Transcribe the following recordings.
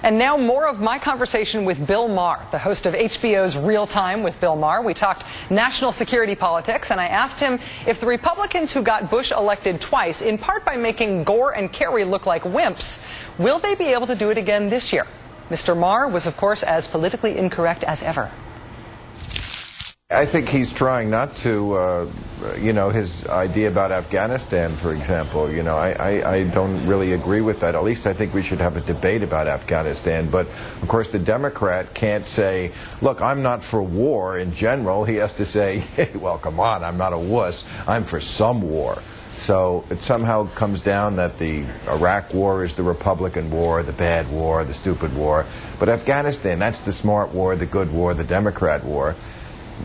And now more of my conversation with Bill Maher, the host of HBO's Real Time with Bill Maher. We talked national security politics, and I asked him if the Republicans who got Bush elected twice, in part by making Gore and Kerry look like wimps, will they be able to do it again this year? Mr. Maher was, of course, as politically incorrect as ever. I think he's trying not to, his idea about Afghanistan, for example, I don't really agree with that. At least I think we should have a debate about Afghanistan. But, of course, the Democrat can't say, look, I'm not for war in general. He has to say, hey, well, come on, I'm not a wuss. I'm for some war. So it somehow comes down that the Iraq war is the Republican war, the bad war, the stupid war. But Afghanistan, that's the smart war, the good war, the Democrat war.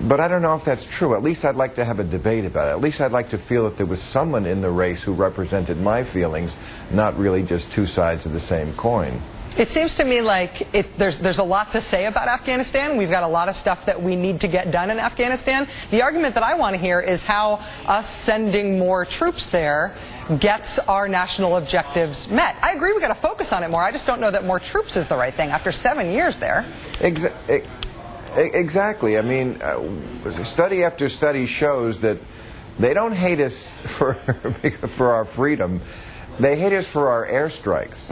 But I don't know if that's true. At least I'd like to have a debate about it. At least I'd like to feel that there was someone in the race who represented my feelings, not really just two sides of the same coin. It seems to me like there's a lot to say about Afghanistan. We've got a lot of stuff that we need to get done in Afghanistan. The argument that I want to hear is how us sending more troops there gets our national objectives met. I agree we've got to focus on it more. I just don't know that more troops is the right thing after 7 years there. Exactly. I mean, study after study shows that they don't hate us for our freedom. They hate us for our airstrikes.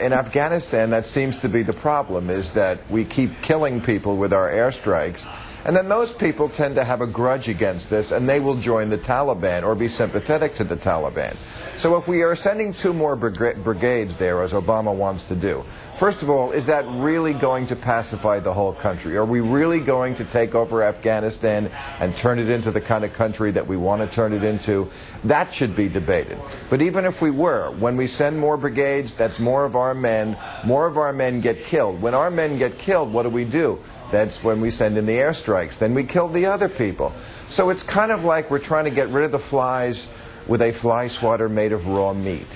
In Afghanistan, that seems to be the problem, is that we keep killing people with our airstrikes, and then those people tend to have a grudge against us, and they will join the Taliban or be sympathetic to the Taliban. So if we are sending 2 more brigades there, as Obama wants to do, first of all, is that really going to pacify the whole country? Are we really going to take over Afghanistan and turn it into the kind of country that we want to turn it into? That should be debated. But even if we were, when we send more brigades, that's more of our men get killed. When our men get killed, what do? That's when we send in the airstrikes. Then we kill the other people. So it's kind of like we're trying to get rid of the flies with a fly swatter made of raw meat.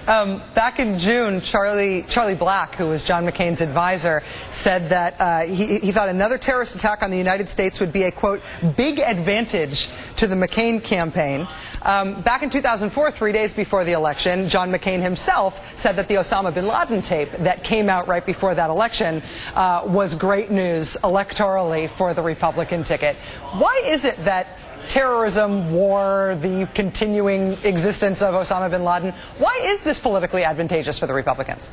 Back in June, Charlie Black, who was John McCain's advisor, said that he thought another terrorist attack on the United States would be a, quote, big advantage to the McCain campaign. Back in 2004, 3 days before the election, John McCain himself said that the Osama Bin Laden tape that came out right before that election was great news electorally for the Republican ticket. Why is it that terrorism, war, the continuing existence of Osama bin Laden, why is this politically advantageous for the Republicans?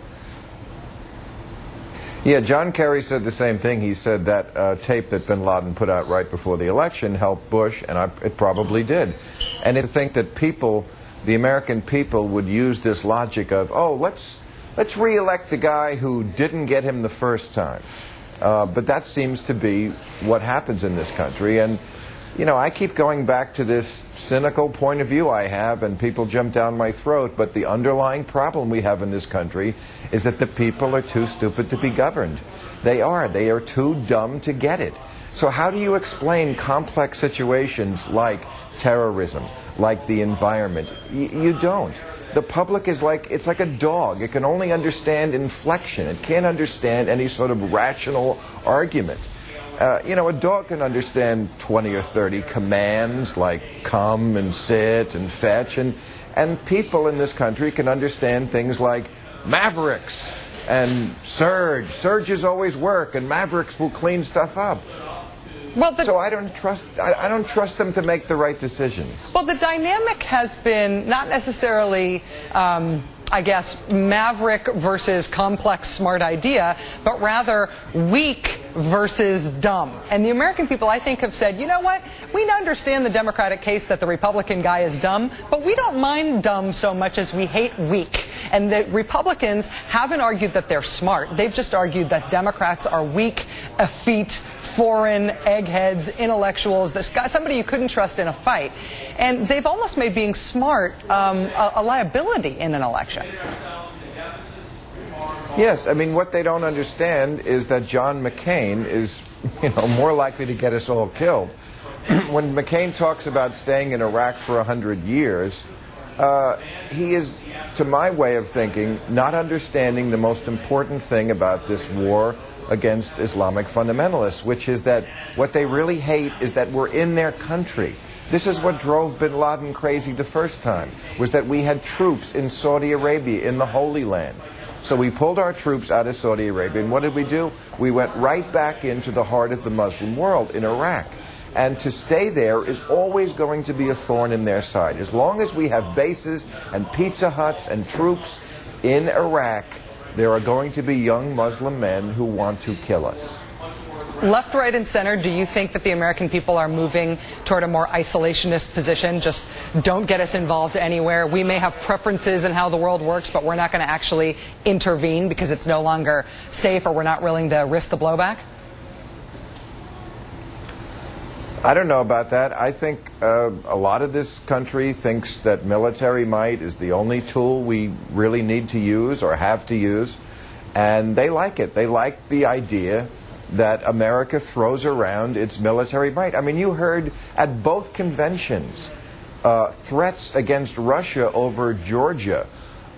Yeah, John Kerry said the same thing. He said that tape that bin Laden put out right before the election helped Bush, and it probably did. And to think that people, the American people, would use this logic of, oh, let's re-elect the guy who didn't get him the first time. But that seems to be what happens in this country. And I keep going back to this cynical point of view I have, and people jump down my throat, but the underlying problem we have in this country is that the people are too stupid to be governed. They are too dumb to get it. So how do you explain complex situations like terrorism, like the environment? You don't. The public is it's like a dog. It can only understand inflection. It can't understand any sort of rational argument. A dog can understand 20 or 30 commands like come and sit and fetch, and people in this country can understand things like mavericks and surge. Surges always work, and mavericks will clean stuff up. So I don't trust them to make the right decision. Well, the dynamic has been not necessarily I guess, maverick versus complex smart idea, but rather weak versus dumb. And the American people, I think, have said, you know what, we understand the Democratic case that the Republican guy is dumb, but we don't mind dumb so much as we hate weak. And the Republicans haven't argued that they're smart. They've just argued that Democrats are weak, effete, foreign, eggheads, intellectuals, somebody you couldn't trust in a fight. And they've almost made being smart a liability in an election. Yes, I mean, what they don't understand is that John McCain is, more likely to get us all killed. When McCain talks about staying in Iraq for 100 years, he is, to my way of thinking, not understanding the most important thing about this war against Islamic fundamentalists, which is that what they really hate is that we're in their country. This is what drove bin Laden crazy the first time, was that we had troops in Saudi Arabia, in the Holy Land. So we pulled our troops out of Saudi Arabia, and what did we do? We went right back into the heart of the Muslim world, in Iraq. And to stay there is always going to be a thorn in their side. As long as we have bases and Pizza Huts and troops in Iraq, there are going to be young Muslim men who want to kill us. Left, right, and center, do you think that the American people are moving toward a more isolationist position? Just don't get us involved anywhere. We may have preferences in how the world works, but we're not going to actually intervene because it's no longer safe, or we're not willing to risk the blowback? I don't know about that. I think a lot of this country thinks that military might is the only tool we really need to use or have to use, and they like it. They like the idea that America throws around its military might. I mean, you heard at both conventions threats against Russia over Georgia,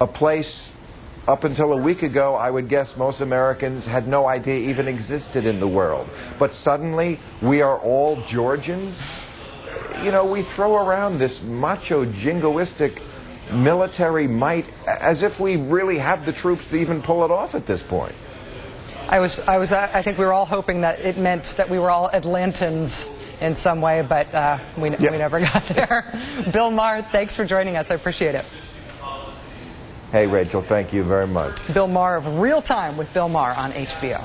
a place up until a week ago, I would guess most Americans had no idea even existed in the world. But suddenly, we are all Georgians. You know, we throw around this macho, jingoistic military might as if we really have the troops to even pull it off at this point. I think we were all hoping that it meant that we were all Atlantans in some way, but we never got there. Bill Maher, thanks for joining us. I appreciate it. Hey, Rachel, thank you very much. Bill Maher of Real Time with Bill Maher on HBO.